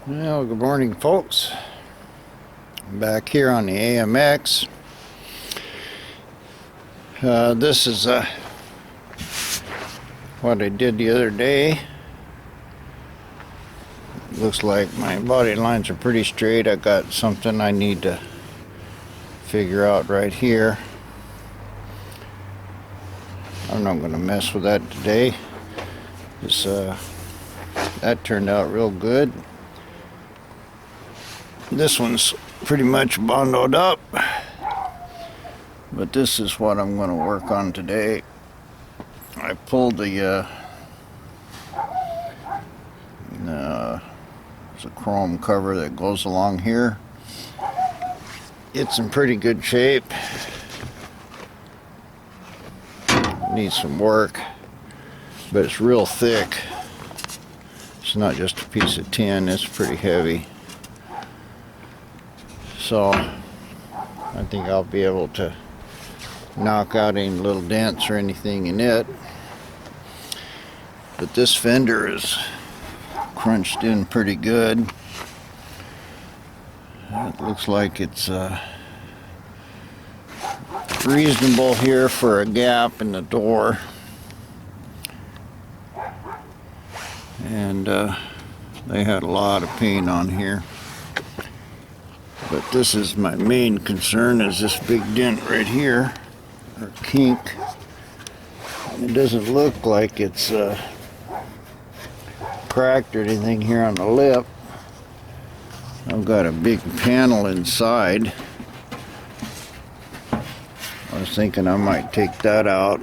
Well, good morning, folks. I'm back here on the AMX. This is what I did the other day. Looks like my body lines are pretty straight. I got something I need to figure out right here. I'm not going to mess with that today. That turned out real good. This one's pretty much bondoed up, but this is what I'm going to work on today. I pulled there's a chrome cover that goes along here. It's in pretty good shape. Needs some work, but it's real thick. It's not just a piece of tin, it's pretty heavy. So I think I'll be able to knock out any little dents or anything in it. But this fender is crunched in pretty good. It looks like it's reasonable here for a gap in the door. And they had a lot of paint on here. But this is my main concern, is this big dent right here, or kink. It doesn't look like it's cracked or anything here on the lip. I've got a big panel inside. I was thinking I might take that out,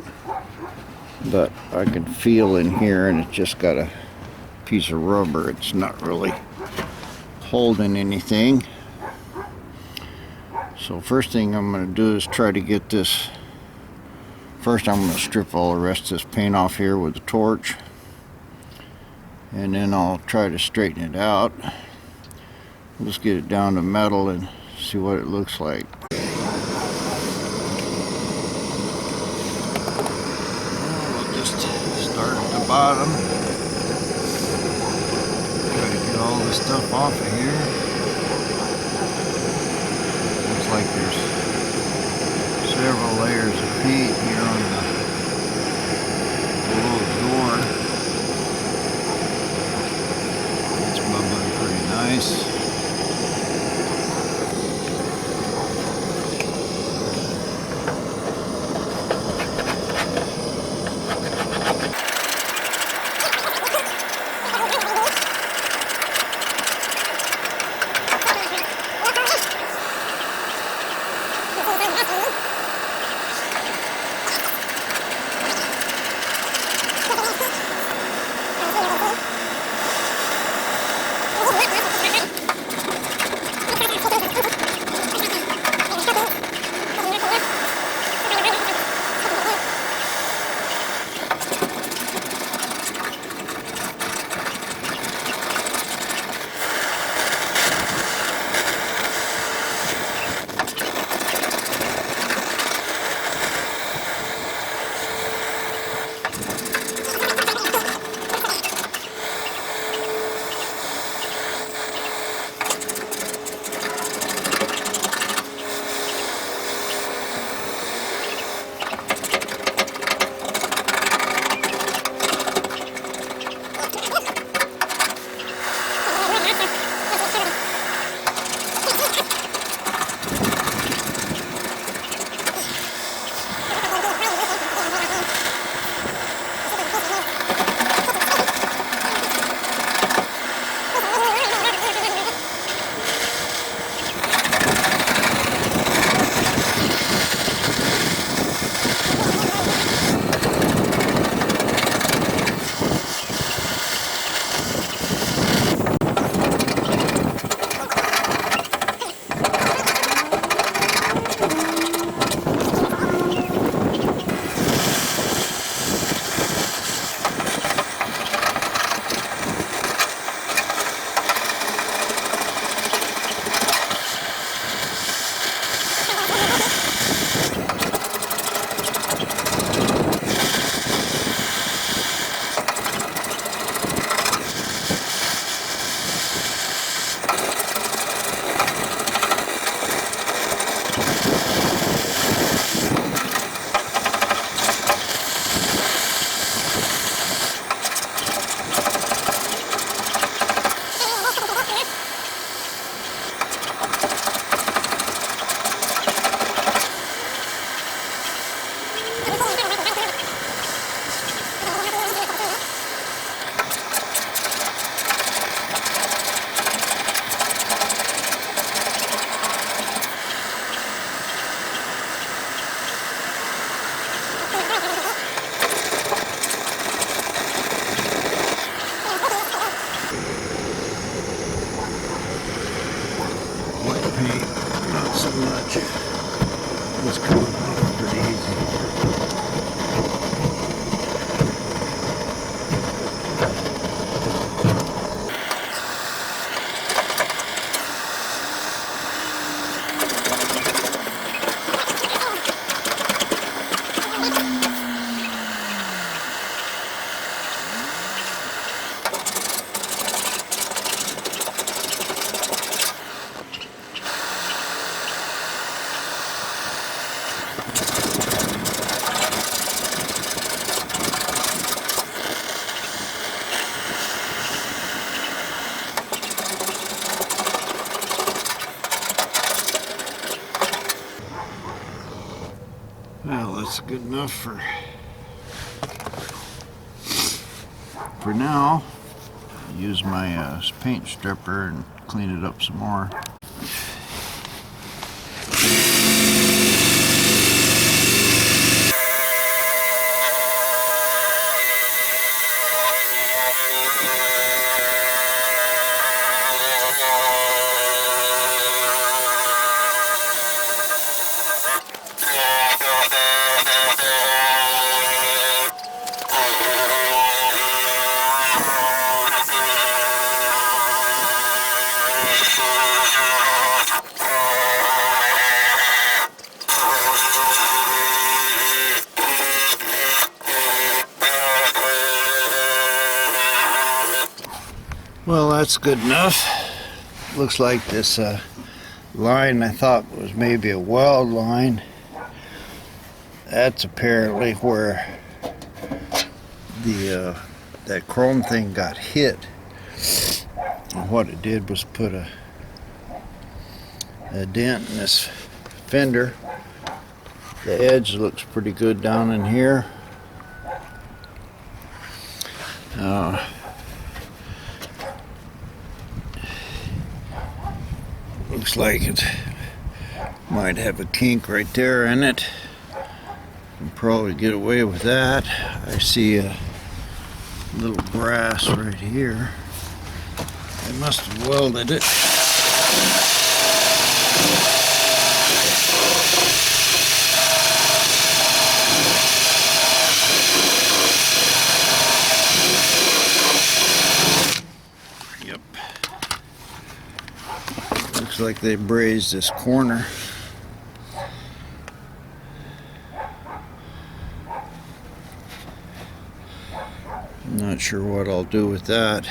but I can feel in here and it's just got a piece of rubber. It's not really holding anything. So first thing I'm going to do is try to get this. First I'm going to strip all the rest of this paint off here with a torch, and then I'll try to straighten it out. Let's get it down to metal and see what it looks like. We'll just start at the bottom. Try to get all this stuff off of here. Like there's several layers of paint here on the little door. It's bubbling pretty nice. that much. It's coming off pretty easy. Well, that's good enough for now. Use my paint stripper and clean it up some more. Well, that's good enough. Looks like this line I thought was maybe a weld line. That's apparently where the that chrome thing got hit. And what it did was put a dent in this fender. The edge looks pretty good down in here. Looks like it might have a kink right there in it. Can probably get away with that. I see a little brass right here. I must have welded it. Yep. Looks like they brazed this corner. I'm not sure what I'll do with that.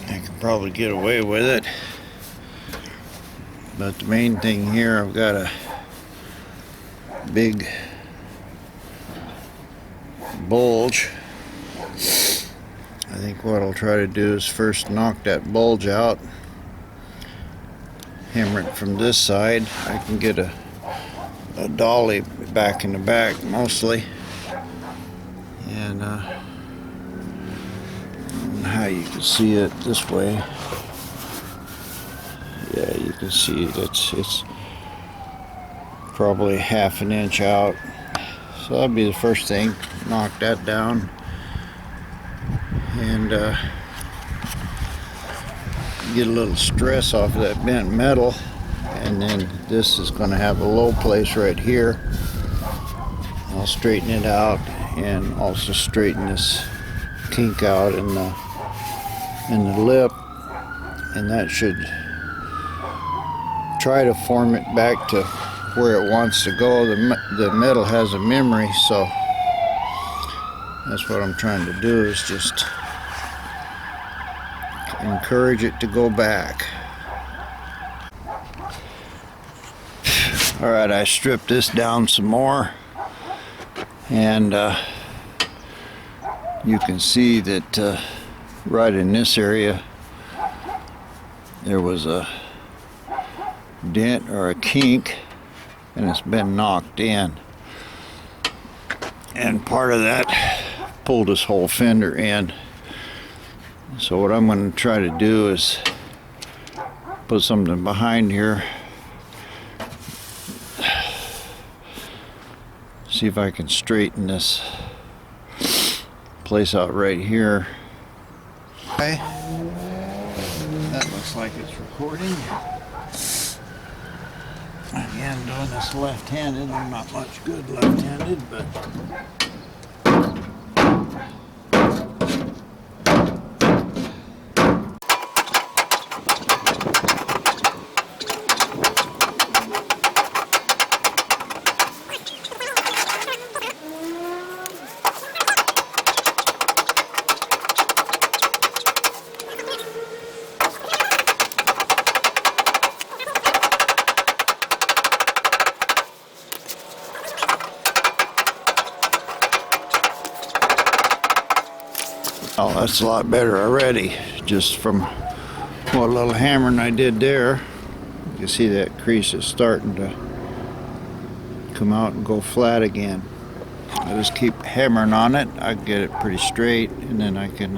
I can probably get away with it. But the main thing here, I've got a big bulge. I think what I'll try to do is first knock that bulge out, hammer it from this side. I can get a dolly back in the back mostly, and how you can see it this way. Yeah, you can see it's probably ½ an inch out. So that'll be the first thing. Knock that down. And get a little stress off of that bent metal, and then this is going to have a low place right here. I'll straighten it out and also straighten this kink out in the lip, and that should try to form it back to where it wants to go. The metal has a memory, so that's what I'm trying to do, is just encourage it to go back. Alright, I stripped this down some more, and you can see that right in this area there was a dent or a kink, and it's been knocked in, and part of that pulled this whole fender in. So what I'm going to try to do is put something behind here, see if I can straighten this place out right here. Okay, that looks like it's recording. Again, doing this left-handed. I'm not much good left-handed, but oh, that's a lot better already, just from what little hammering I did there. You can see that crease is starting to come out and go flat again. I just keep hammering on it. I get it pretty straight, and then I can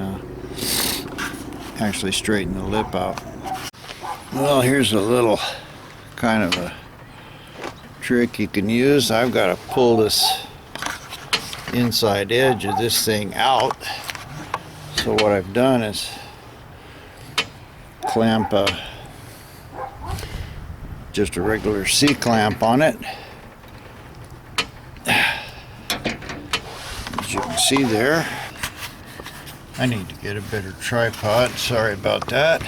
actually straighten the lip out. Well, here's a little kind of a trick you can use. I've got to pull this inside edge of this thing out. So what I've done is clamp just a regular C-clamp on it. As you can see there, I need to get a better tripod. Sorry about that.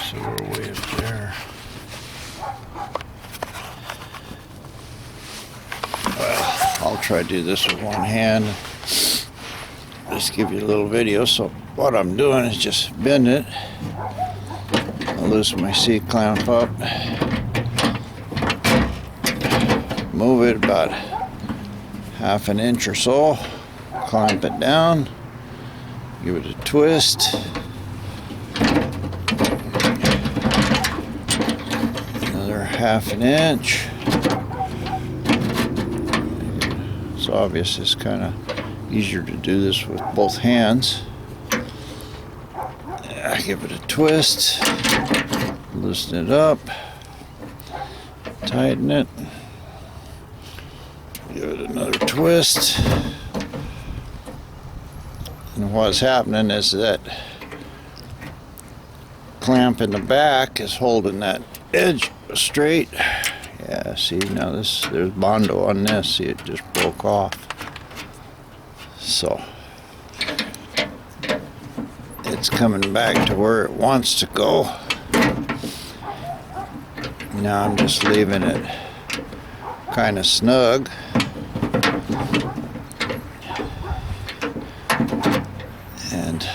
So we're way up there. I'll try to do this with one hand. Just give you a little video. So what I'm doing is just bend it. I'll loosen my C-clamp up. Move it about half an inch or so. Clamp it down. Give it a twist. Another half an inch. It's obvious it's kind of easier to do this with both hands. I give it a twist, loosen it up, tighten it, give it another twist. And what's happening is that clamp in the back is holding that edge straight. Yeah, see, now there's Bondo on this. See, it just broke off. So it's coming back to where it wants to go. Now I'm just leaving it kind of snug. And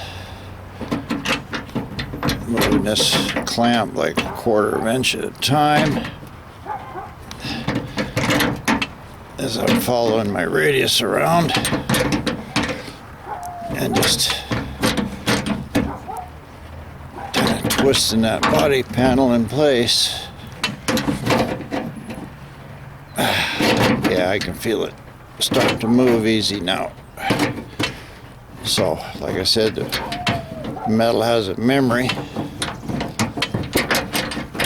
moving this clamp like a 1/4 inch at a time. As I'm following my radius around and just kind of twisting that body panel in place. Yeah, I can feel it start to move easy now. So, like I said, the metal has a memory,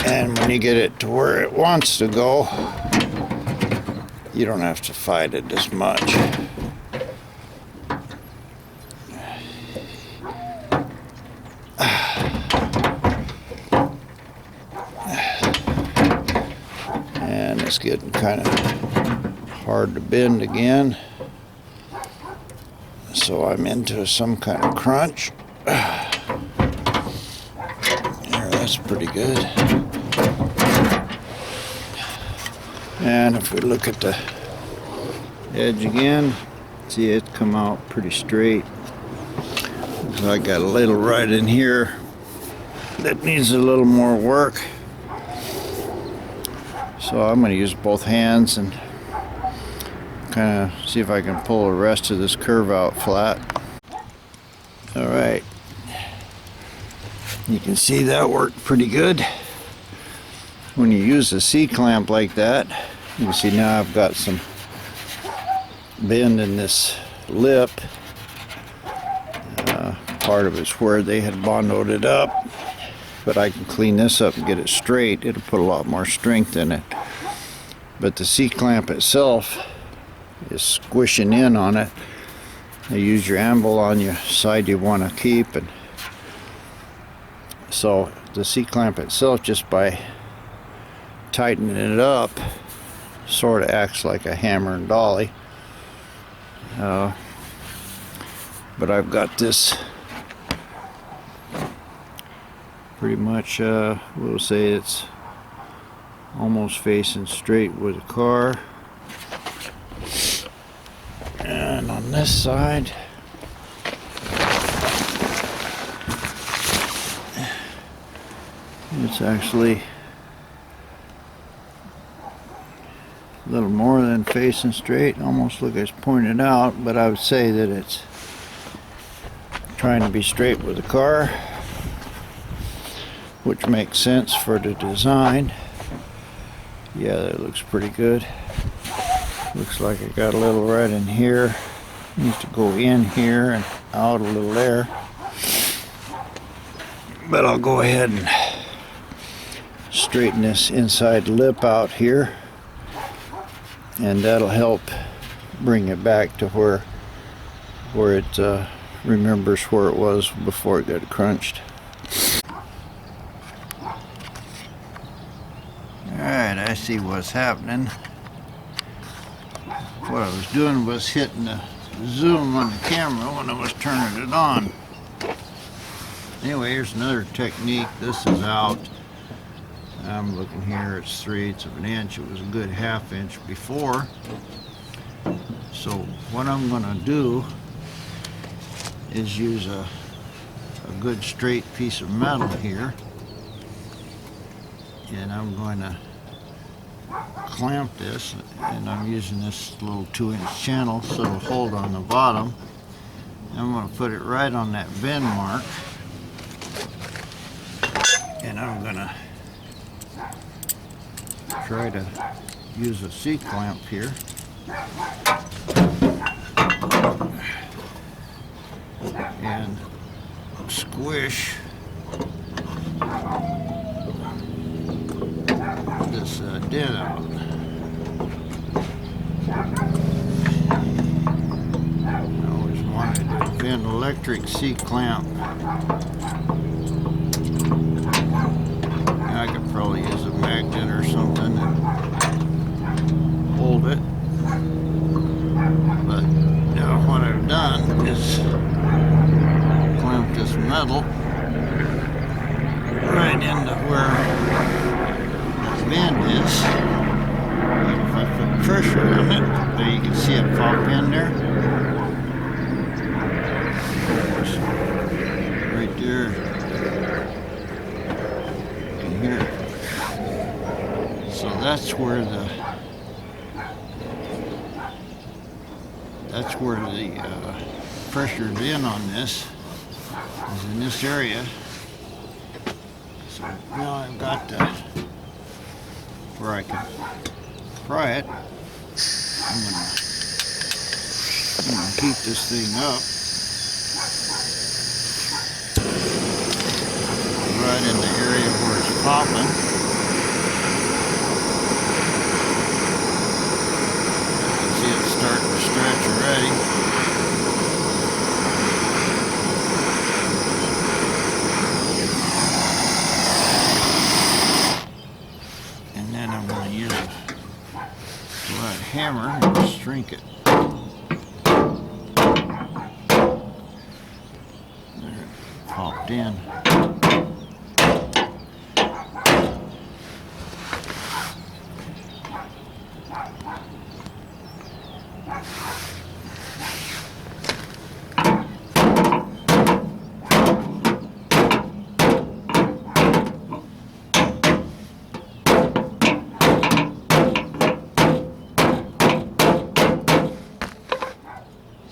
and when you get it to where it wants to go, you don't have to fight it as much. And it's getting kind of hard to bend again. So I'm into some kind of crunch. There, that's pretty good. And if we look at the edge again, see it come out pretty straight. So I got a little right in here that needs a little more work. So I'm going to use both hands and kind of see if I can pull the rest of this curve out flat. Alright, you can see that worked pretty good. When you use a C-clamp like that, you can see now I've got some bend in this lip. Part of it's where they had bondoed it up, but I can clean this up and get it straight. It'll put a lot more strength in it. But the C-clamp itself is squishing in on it, You use your anvil on your side you want to keep, and so the C-clamp itself, just by tightening it up, sort of acts like a hammer and dolly. But I've got this pretty much, we'll say it's almost facing straight with the car. And on this side, it's actually a little more than facing straight. Almost look it's pointed out, but I would say that it's trying to be straight with the car, which makes sense for the design. Yeah, that looks pretty good. Looks like it got a little right in here. Needs to go in here and out a little there. But I'll go ahead and straighten this inside lip out here, and that'll help bring it back to where it remembers where it was before it got crunched. Alright, I see what's happening. What I was doing was hitting the zoom on the camera when I was turning it on. Anyway, here's another technique. This is out. I'm looking here, it's 3/8 of an inch. It was a good 1/2 inch before. So what I'm going to do is use a good straight piece of metal here, and I'm going to clamp this, and I'm using this little 2-inch channel so it'll hold on the bottom. I'm going to put it right on that bend mark, and I'm going to try to use a C-clamp here. And squish this dent out. I always wanted to bend electric C-clamp. I could probably use a magnet or something and hold it. But now what I've done is clamp this metal right into where the bend is. And if I put pressure on it, there you can see it pop in there. Right there. You can hear it. So that's where the pressure's in on this, is in this area. So now I've got where I can pry it. I'm gonna keep this thing up right in the area where it's popping. Starting to stretch already. And then I'm going to use a light hammer and shrink it. There it popped in.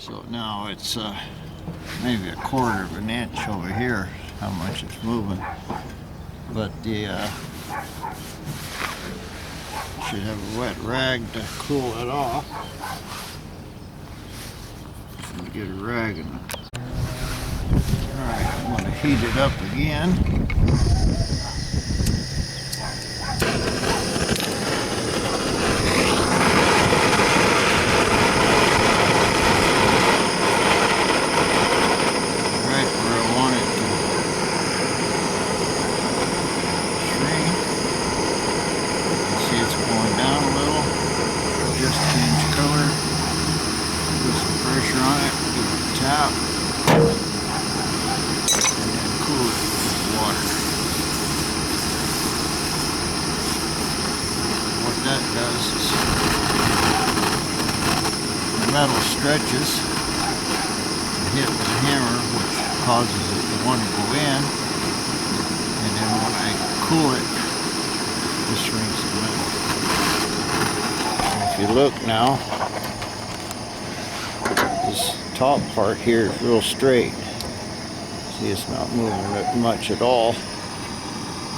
So now it's maybe 1/4 of an inch over here, how much it's moving. But the should have a wet rag to cool it off. Let me get a rag in it. Alright, I'm going to heat it up again. metal stretches, hit with a hammer, which causes it to want to go in, and then when I cool it, this shrinks the metal. If you look now, this top part here is real straight. See, it's not moving it much at all,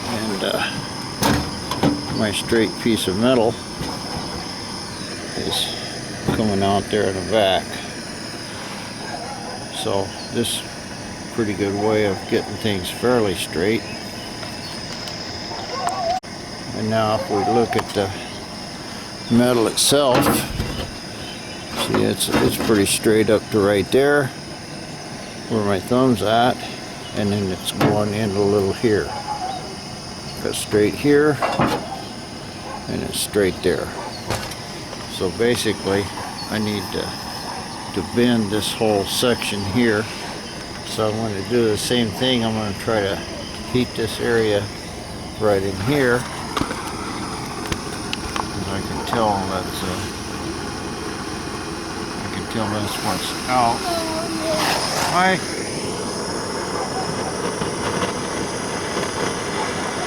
and my straight piece of metal is coming out there in the back. So this is a pretty good way of getting things fairly straight. And now if we look at the metal itself, see, it's pretty straight up to right there where my thumb's at, and then it's going in a little here. Got straight here, and it's straight there. So basically I need to bend this whole section here. So I'm going to do the same thing. I'm going to try to heat this area right in here, because I can tell that's what's out. Hi.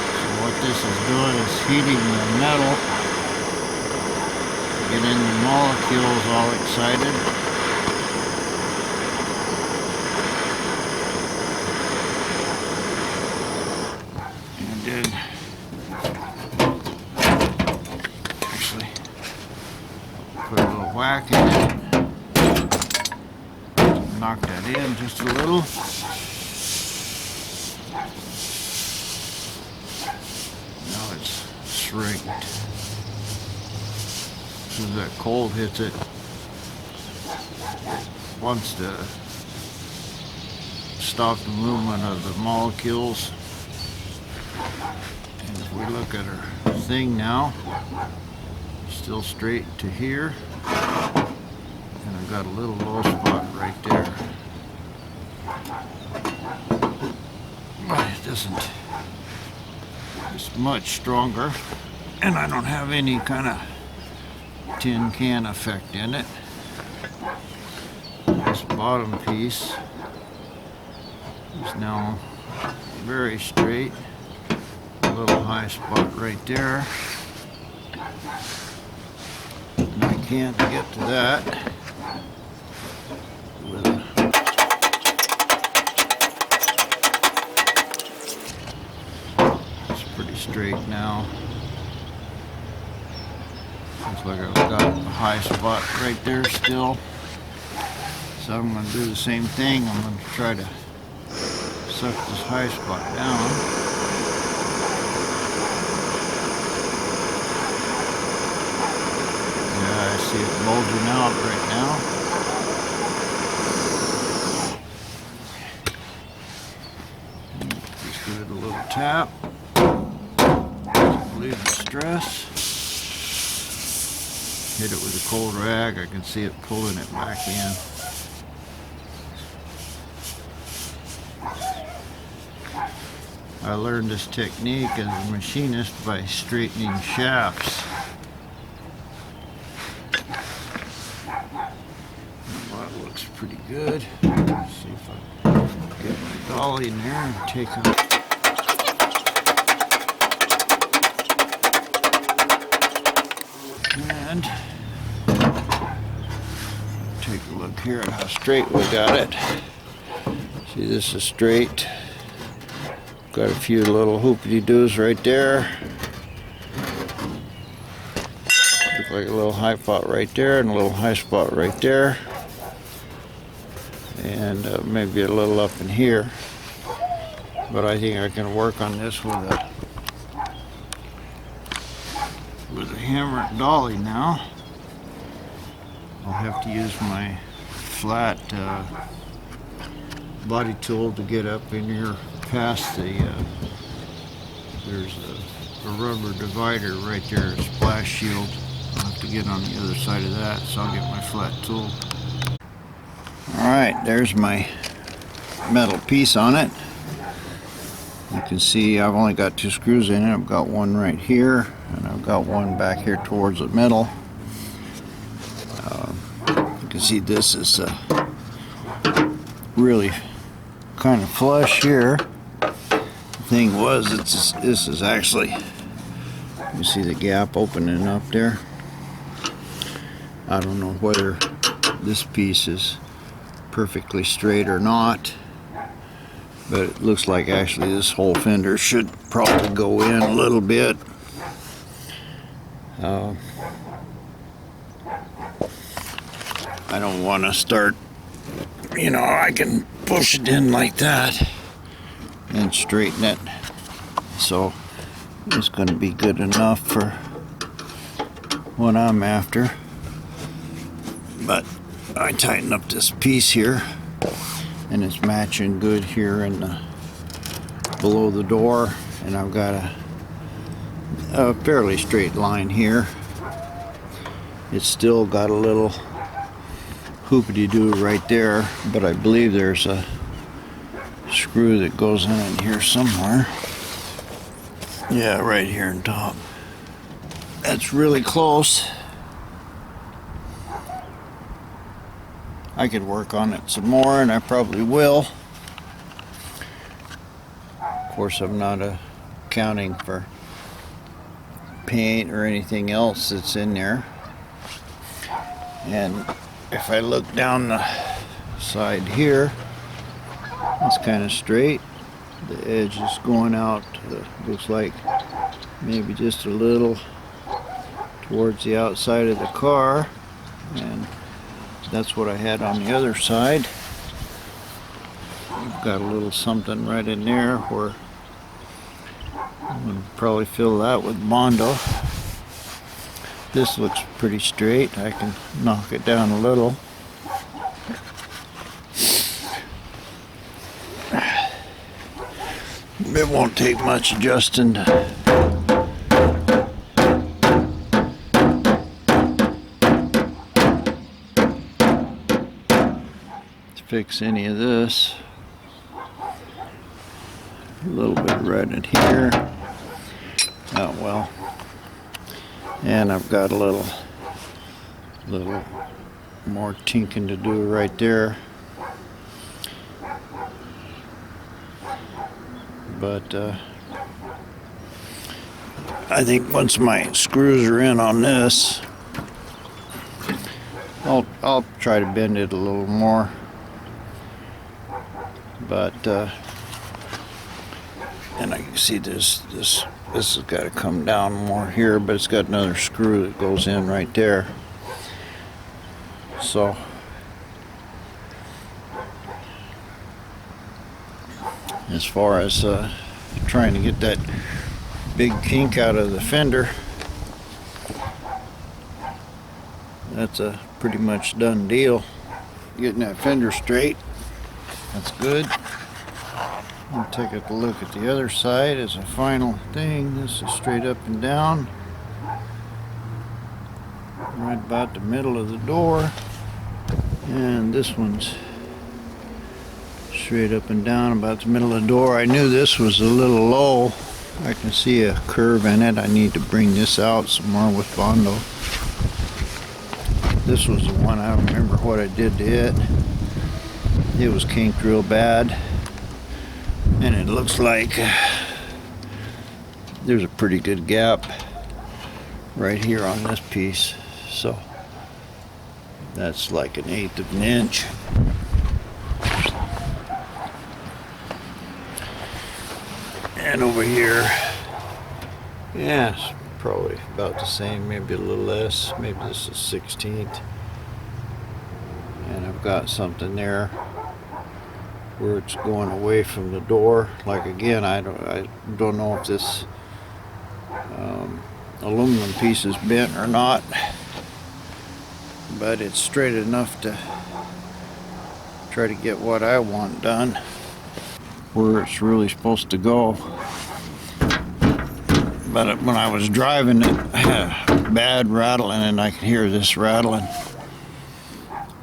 So what this is doing is heating the metal, getting the molecules all excited. And then actually put a little whack in it. Knock that in just a little. Now it's shrinked. As soon as that cold hits it, it wants to stop the movement of the molecules. And if we look at our thing now, still straight to here. And I've got a little low spot right there. But it doesn't, it's much stronger, and I don't have any kind of tin can effect in it. This bottom piece is now very straight. A little high spot right there. And I can't get to that with a pretty straight now. Looks like I've got a high spot right there still. So I'm going to do the same thing. I'm going to try to suck this high spot down. Yeah, I see it bulging out right now. Just give it a little tap. Relieve the stress. Hit it with a cold rag. I can see it pulling it back in. I learned this technique as a machinist by straightening shafts. Well, that looks pretty good. Let's see if I can get my dolly in there and take out. And take a look here at how straight we got it. See, this is straight. Got a few little hoopty-doos right there. Looks like a little high spot right there and a little high spot right there. And maybe a little up in here. But I think I can work on this with a hammer and dolly now. I'll have to use my flat body tool to get up in here past the there's a rubber divider right there, a splash shield. I'll have to get on the other side of that, so I'll get my flat tool. Alright, there's my metal piece on it. You can see I've only got 2 screws in it. I've got one right here, and I've got one back here towards the middle. You can see this is really kind of flush here. The thing was, this is actually, you see the gap opening up there. I don't know whether this piece is perfectly straight or not, but it looks like actually this whole fender should probably go in a little bit. I don't want to start, you know, I can push it in like that and straighten it, so it's going to be good enough for what I'm after. But I tighten up this piece here, and it's matching good here in the below the door, and I've got a fairly straight line here. It's still got a little hoopity-doo right there, but I believe there's a screw that goes in here somewhere. Yeah, right here on top. That's really close. I could work on it some more, and I probably will. Of course, I'm not accounting for paint or anything else that's in there. And if I look down the side here, it's kind of straight. The edge is going out, looks like maybe just a little towards the outside of the car, and that's what I had on the other side. I've got a little something right in there where I'm going to probably fill that with Bondo. This looks pretty straight. I can knock it down a little. It won't take much adjusting to fix any of this. A little bit right in here. Oh well. And I've got a little more tinking to do right there. But I think once my screws are in on this, I'll try to bend it a little more. But and I can see this has got to come down more here, but it's got another screw that goes in right there. So as far as trying to get that big kink out of the fender, that's a pretty much done deal. Getting that fender straight, that's good. I'll take a look at the other side as a final thing. This is straight up and down, right about the middle of the door, and this one's straight up and down about the middle of the door. I knew this was a little low. I can see a curve in it. I need to bring this out some more with Bondo. This was the one, I don't remember what I did to it. It was kinked real bad, and it looks like there's a pretty good gap right here on this piece. So that's like 1/8 of an inch. And over here, yeah, it's probably about the same, maybe a little less. Maybe this is 1/16. And I've got something there where it's going away from the door. Like again, I don't know if this aluminum piece is bent or not, but it's straight enough to try to get what I want done where it's really supposed to go. But when I was driving it, I had a bad rattling, and I could hear this rattling.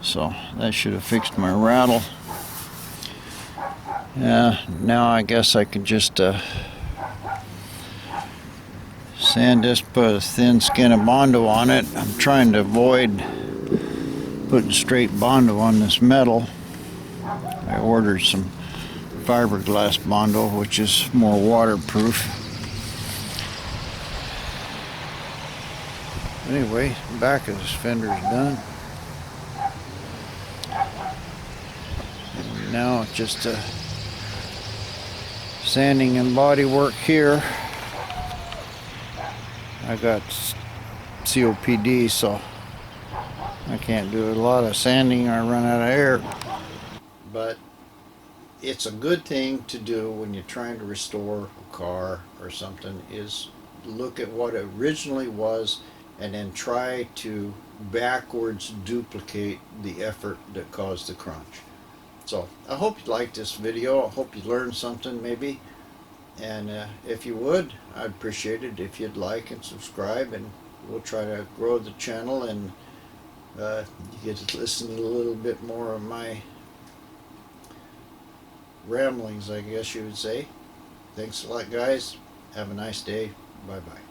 So that should have fixed my rattle. Yeah, now I guess I can just sand this, put a thin skin of Bondo on it. I'm trying to avoid putting straight Bondo on this metal. I ordered some fiberglass Bondo, which is more waterproof. Anyway, the back of this fender is done. And now it's just sanding and body work here. I got COPD, so I can't do a lot of sanding or I run out of air. But it's a good thing to do when you're trying to restore a car or something, is look at what it originally was and then try to backwards duplicate the effort that caused the crunch. So I hope you liked this video. I hope you learned something maybe. And if you would, I'd appreciate it if you'd like and subscribe, and we'll try to grow the channel, and you get to listen to a little bit more of my ramblings, I guess you would say. Thanks a lot, guys. Have a nice day. Bye-bye.